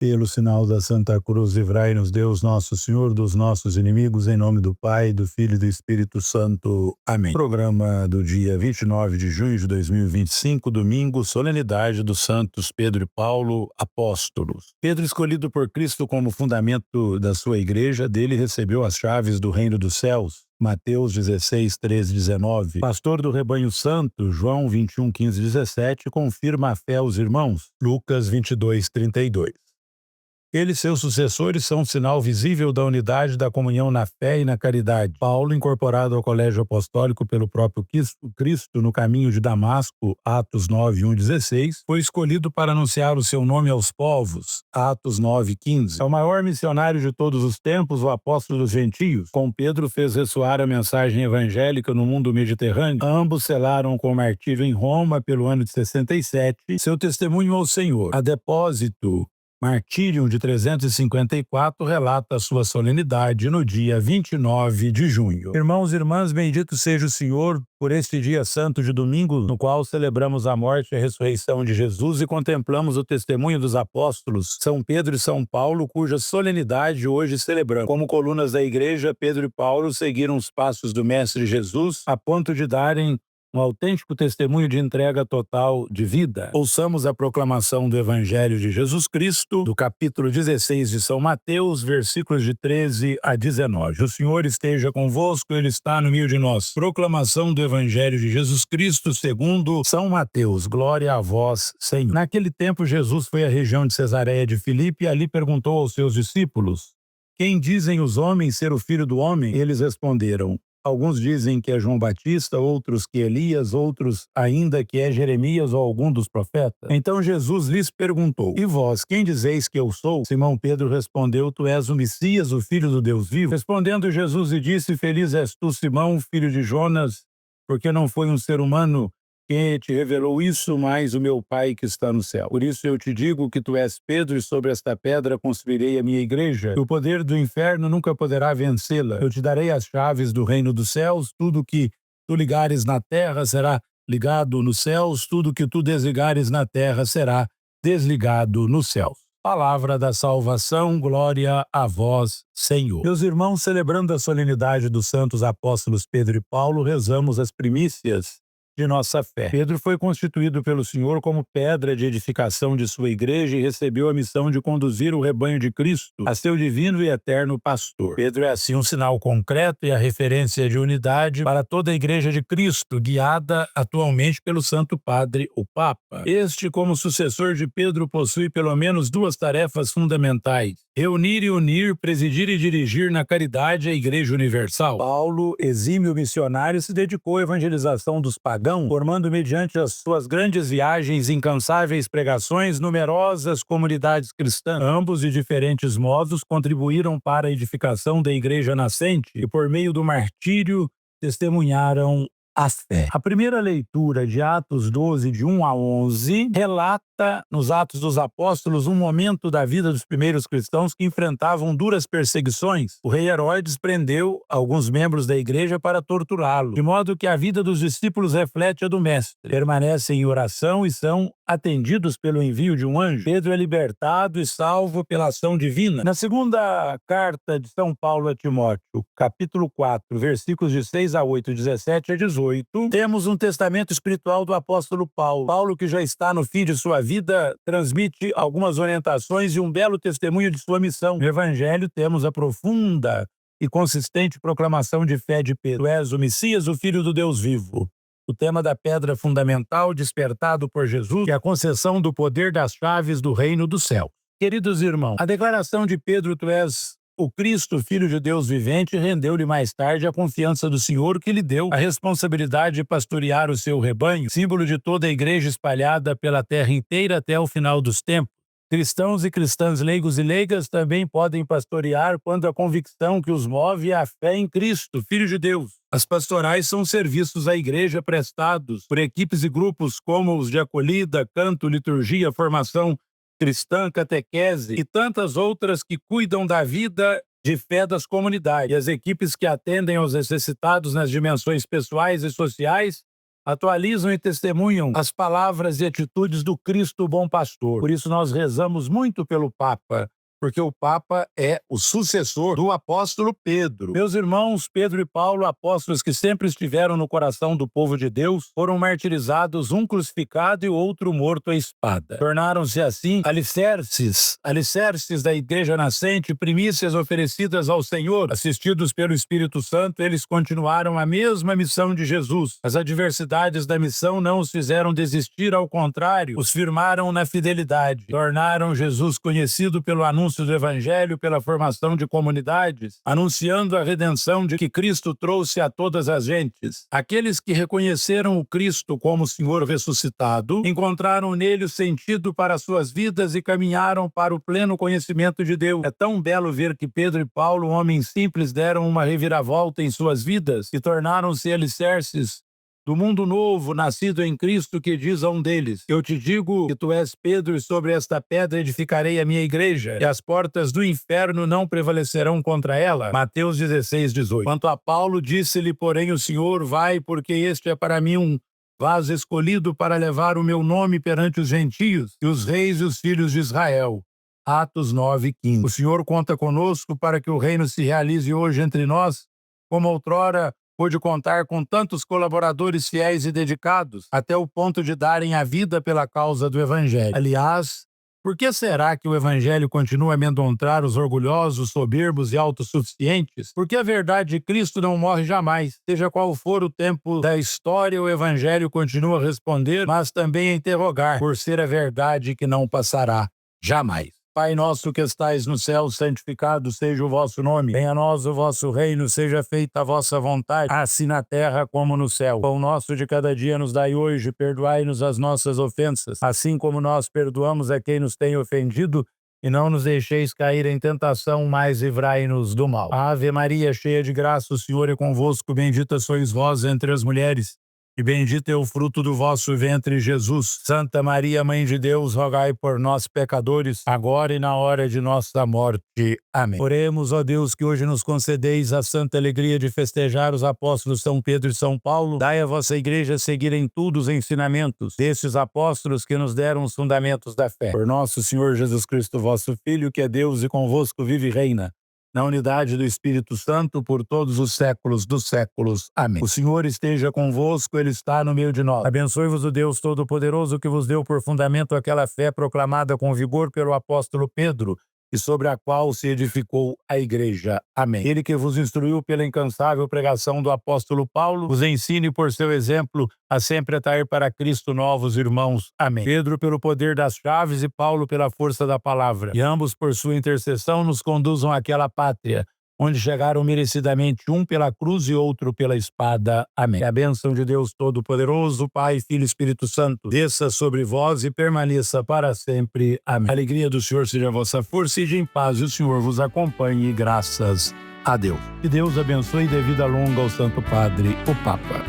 Pelo sinal da Santa Cruz, livrai-nos Deus nosso Senhor dos nossos inimigos, em nome do Pai, do Filho e do Espírito Santo. Amém. Programa do dia 29 de junho de 2025, domingo, solenidade dos santos Pedro e Paulo, apóstolos. Pedro, escolhido por Cristo como fundamento da sua igreja, dele recebeu as chaves do reino dos céus. Mateus 16, 13, 19. Pastor do rebanho santo, João 21, 15, 17, confirma a fé aos irmãos. Lucas 22, 32. Ele e seus sucessores são um sinal visível da unidade da comunhão na fé e na caridade. Paulo, incorporado ao colégio apostólico pelo próprio Cristo no caminho de Damasco, Atos 9, 1, 16, foi escolhido para anunciar o seu nome aos povos, Atos 9, 15. É o maior missionário de todos os tempos, o apóstolo dos gentios. Com Pedro fez ressoar a mensagem evangélica no mundo mediterrâneo. Ambos selaram com martírio em Roma pelo ano de 67 seu testemunho ao Senhor. A depósito Martírio de 354 relata a sua solenidade no dia 29 de junho. Irmãos e irmãs, bendito seja o Senhor por este dia santo de domingo, no qual celebramos a morte e a ressurreição de Jesus e contemplamos o testemunho dos apóstolos São Pedro e São Paulo, cuja solenidade hoje celebramos. Como colunas da igreja, Pedro e Paulo seguiram os passos do Mestre Jesus a ponto de darem um autêntico testemunho de entrega total de vida. Ouçamos a proclamação do Evangelho de Jesus Cristo, do capítulo 16 de São Mateus, versículos de 13 a 19. O Senhor esteja convosco, Ele está no meio de nós. Proclamação do Evangelho de Jesus Cristo segundo São Mateus. Glória a vós, Senhor. Naquele tempo, Jesus foi à região de Cesareia de Filipe e ali perguntou aos seus discípulos: quem dizem os homens ser o Filho do Homem? Eles responderam: alguns dizem que é João Batista, outros que Elias, outros ainda que é Jeremias ou algum dos profetas. Então Jesus lhes perguntou: e vós, quem dizeis que eu sou? Simão Pedro respondeu: tu és o Messias, o Filho do Deus vivo. Respondendo Jesus lhe disse: feliz és tu, Simão, filho de Jonas, porque não foi um ser humano que te revelou isso, mas o meu Pai que está no céu. Por isso eu te digo que tu és Pedro, e sobre esta pedra construirei a minha igreja, e o poder do inferno nunca poderá vencê-la. Eu te darei as chaves do reino dos céus, tudo que tu ligares na terra será ligado nos céus, tudo que tu desligares na terra será desligado nos céus. Palavra da salvação, glória a vós, Senhor. Meus irmãos, celebrando a solenidade dos santos apóstolos Pedro e Paulo, rezamos as primícias de nossa fé. Pedro foi constituído pelo Senhor como pedra de edificação de sua igreja e recebeu a missão de conduzir o rebanho de Cristo a seu divino e eterno pastor. Pedro é assim um sinal concreto e a referência de unidade para toda a igreja de Cristo, guiada atualmente pelo Santo Padre, o Papa. Este, como sucessor de Pedro, possui pelo menos duas tarefas fundamentais: reunir e unir, presidir e dirigir na caridade a Igreja Universal. Paulo, exímio missionário, se dedicou à evangelização dos pagãos, formando mediante as suas grandes viagens, incansáveis pregações, numerosas comunidades cristãs. Ambos, de diferentes modos, contribuíram para a edificação da igreja nascente e, por meio do martírio, testemunharam a fé. A primeira leitura de Atos 12, de 1 a 11, relata nos Atos dos Apóstolos um momento da vida dos primeiros cristãos que enfrentavam duras perseguições. O rei Herodes prendeu alguns membros da igreja para torturá-lo, de modo que a vida dos discípulos reflete a do Mestre. Permanecem em oração e são atendidos pelo envio de um anjo. Pedro é libertado e salvo pela ação divina. Na segunda carta de São Paulo a Timóteo, capítulo 4, versículos de 6 a 8, 17 a 18, temos um testamento espiritual do apóstolo Paulo. Paulo, que já está no fim de sua vida, transmite algumas orientações e um belo testemunho de sua missão. No Evangelho temos a profunda e consistente proclamação de fé de Pedro: tu és o Messias, o Filho do Deus vivo. O tema da pedra fundamental despertado por Jesus é a concessão do poder das chaves do reino do céu. Queridos irmãos, a declaração de Pedro: tu és o Cristo, Filho de Deus vivente, rendeu-lhe mais tarde a confiança do Senhor, que lhe deu a responsabilidade de pastorear o seu rebanho, símbolo de toda a igreja espalhada pela terra inteira até o final dos tempos. Cristãos e cristãs leigos e leigas também podem pastorear quando a convicção que os move é a fé em Cristo, Filho de Deus. As pastorais são serviços à igreja prestados por equipes e grupos como os de acolhida, canto, liturgia, formação cristã, catequese e tantas outras que cuidam da vida de fé das comunidades. E as equipes que atendem aos necessitados nas dimensões pessoais e sociais atualizam e testemunham as palavras e atitudes do Cristo Bom Pastor. Por isso nós rezamos muito pelo Papa, porque o Papa é o sucessor do apóstolo Pedro. Meus irmãos, Pedro e Paulo, apóstolos que sempre estiveram no coração do povo de Deus, foram martirizados, um crucificado e o outro morto à espada. Tornaram-se assim alicerces da igreja nascente, primícias oferecidas ao Senhor. Assistidos pelo Espírito Santo, eles continuaram a mesma missão de Jesus. As adversidades da missão não os fizeram desistir, ao contrário, os firmaram na fidelidade. Tornaram Jesus conhecido pelo anúncio do Evangelho, pela formação de comunidades, anunciando a redenção de que Cristo trouxe a todas as gentes. Aqueles que reconheceram o Cristo como Senhor ressuscitado, encontraram nele o sentido para suas vidas e caminharam para o pleno conhecimento de Deus. É tão belo ver que Pedro e Paulo, homens simples, deram uma reviravolta em suas vidas e tornaram-se alicerces do mundo novo, nascido em Cristo, que diz a um deles: eu te digo que tu és Pedro, e sobre esta pedra edificarei a minha igreja, e as portas do inferno não prevalecerão contra ela. Mateus 16:18. Quanto a Paulo, disse-lhe, porém, o Senhor: vai, porque este é para mim um vaso escolhido para levar o meu nome perante os gentios e os reis e os filhos de Israel. Atos 9:15. O Senhor conta conosco para que o reino se realize hoje entre nós, como outrora pôde contar com tantos colaboradores fiéis e dedicados, até o ponto de darem a vida pela causa do Evangelho. Aliás, por que será que o Evangelho continua a amedrontar os orgulhosos, soberbos e autossuficientes? Porque a verdade de Cristo não morre jamais. Seja qual for o tempo da história, o Evangelho continua a responder, mas também a interrogar, por ser a verdade que não passará jamais. Pai nosso que estais no céu, santificado seja o vosso nome. Venha a nós o vosso reino, seja feita a vossa vontade, assim na terra como no céu. O pão nosso de cada dia nos dai hoje, perdoai-nos as nossas ofensas, assim como nós perdoamos a quem nos tem ofendido, e não nos deixeis cair em tentação, mas livrai-nos do mal. Ave Maria, cheia de graça, o Senhor é convosco, bendita sois vós entre as mulheres, e bendito é o fruto do vosso ventre, Jesus. Santa Maria, Mãe de Deus, rogai por nós, pecadores, agora e na hora de nossa morte. Amém. Oremos, ó Deus, que hoje nos concedeis a santa alegria de festejar os apóstolos São Pedro e São Paulo. Dai à vossa igreja seguir em tudo os ensinamentos destes apóstolos que nos deram os fundamentos da fé. Por nosso Senhor Jesus Cristo, vosso Filho, que é Deus e convosco vive e reina, na unidade do Espírito Santo, por todos os séculos dos séculos. Amém. O Senhor esteja convosco, Ele está no meio de nós. Abençoe-vos o Deus Todo-Poderoso, que vos deu por fundamento aquela fé proclamada com vigor pelo apóstolo Pedro, e sobre a qual se edificou a igreja. Amém. Ele que vos instruiu pela incansável pregação do apóstolo Paulo, vos ensine por seu exemplo a sempre atrair para Cristo novos irmãos. Amém. Pedro pelo poder das chaves e Paulo pela força da palavra. E ambos por sua intercessão nos conduzam àquela pátria, onde chegaram merecidamente um pela cruz e outro pela espada. Amém. E a bênção de Deus Todo-Poderoso, Pai, Filho e Espírito Santo, desça sobre vós e permaneça para sempre. Amém. A alegria do Senhor seja a vossa força, e em paz, e o Senhor vos acompanhe, graças a Deus. Que Deus abençoe e dê vida longa ao Santo Padre, o Papa.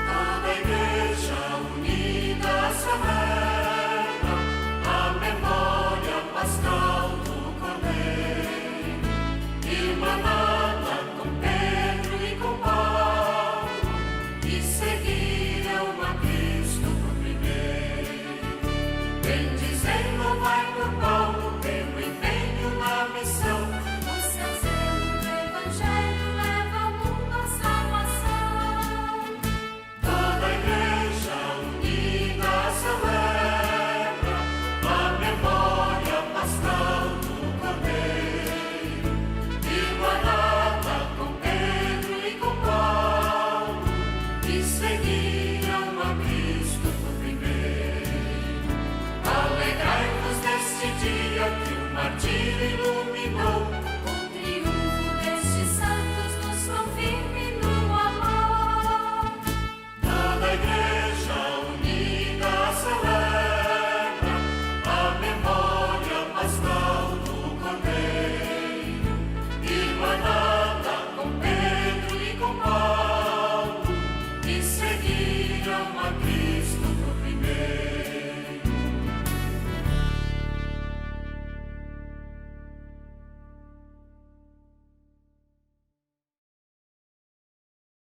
Toda a igreja unida se